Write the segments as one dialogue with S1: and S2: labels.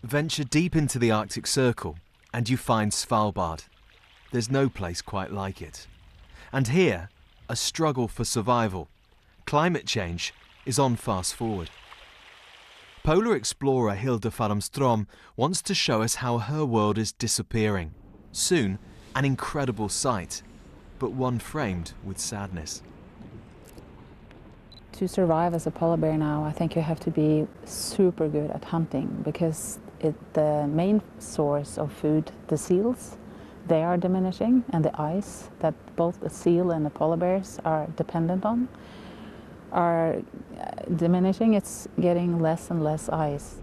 S1: Venture deep into the Arctic Circle and you find Svalbard. There's no place quite like it. And here, a struggle for survival. Climate change is on fast forward. Polar explorer Hilda Farmström wants to show us how her world is disappearing. Soon, an incredible sight, but one framed with sadness.
S2: To survive as a polar bear now, I think you have to be super good at hunting, because the main source of food, the seals, they are diminishing, and the ice that both the seal and the polar bears are dependent on are diminishing. It's getting less and less ice.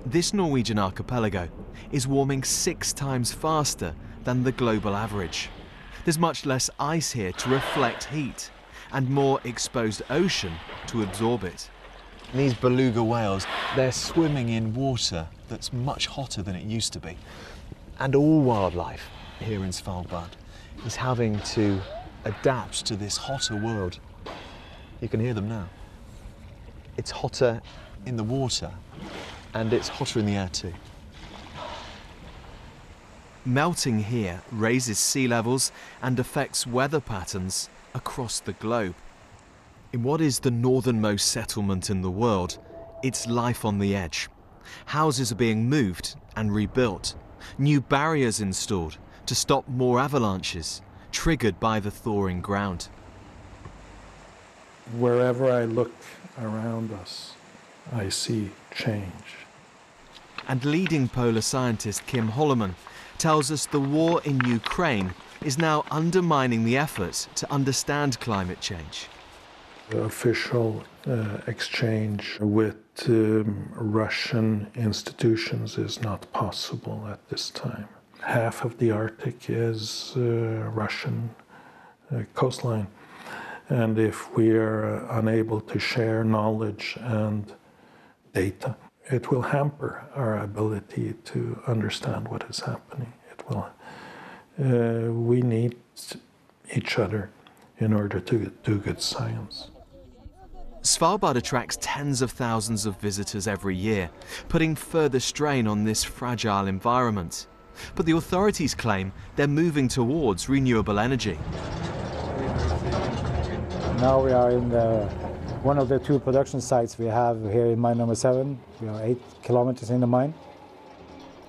S1: This Norwegian archipelago is warming 6 times faster than the global average. There's much less ice here to reflect heat and more exposed ocean to absorb it.
S3: These beluga whales, they're swimming in water that's much hotter than it used to be. And all wildlife here in Svalbard is having to adapt to this hotter world. You can hear them now. It's hotter in the water and it's hotter in the air too.
S1: Melting here raises sea levels and affects weather patterns across the globe. In what is the northernmost settlement in the world, it's life on the edge. Houses are being moved and rebuilt, new barriers installed to stop more avalanches triggered by the thawing ground.
S4: Wherever I look around us, I see change.
S1: And leading polar scientist Kim Holloman tells us the war in Ukraine is now undermining the effort to understand climate change.
S4: The official exchange with Russian institutions is not possible at this time. Half of the Arctic is Russian coastline. And if we are unable to share knowledge and data, it will hamper our ability to understand what is happening. It will. We need each other in order to do good science.
S1: Svalbard attracts tens of thousands of visitors every year, putting further strain on this fragile environment. But the authorities claim they're moving towards renewable energy.
S5: Now we are in one of the 2 production sites we have here in mine number 7. We are 8 kilometers in the mine.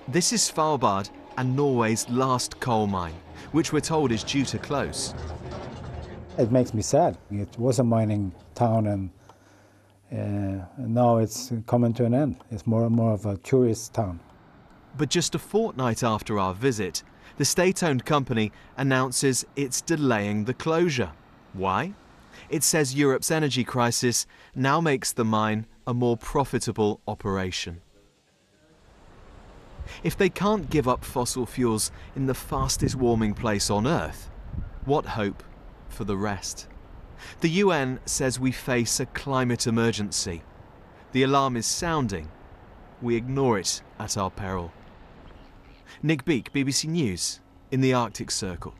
S1: This is Svalbard and Norway's last coal mine, which we're told is due to close.
S5: It makes me sad. It was a mining town and now it's coming to an end. It's more and more of a tourist town.
S1: But just a fortnight after our visit, the state-owned company announces it's delaying the closure. Why? It says Europe's energy crisis now makes the mine a more profitable operation. If they can't give up fossil fuels in the fastest warming place on Earth, what hope for the rest? The UN says we face a climate emergency. The alarm is sounding. We ignore it at our peril. Nick Beak, BBC News, in the Arctic Circle.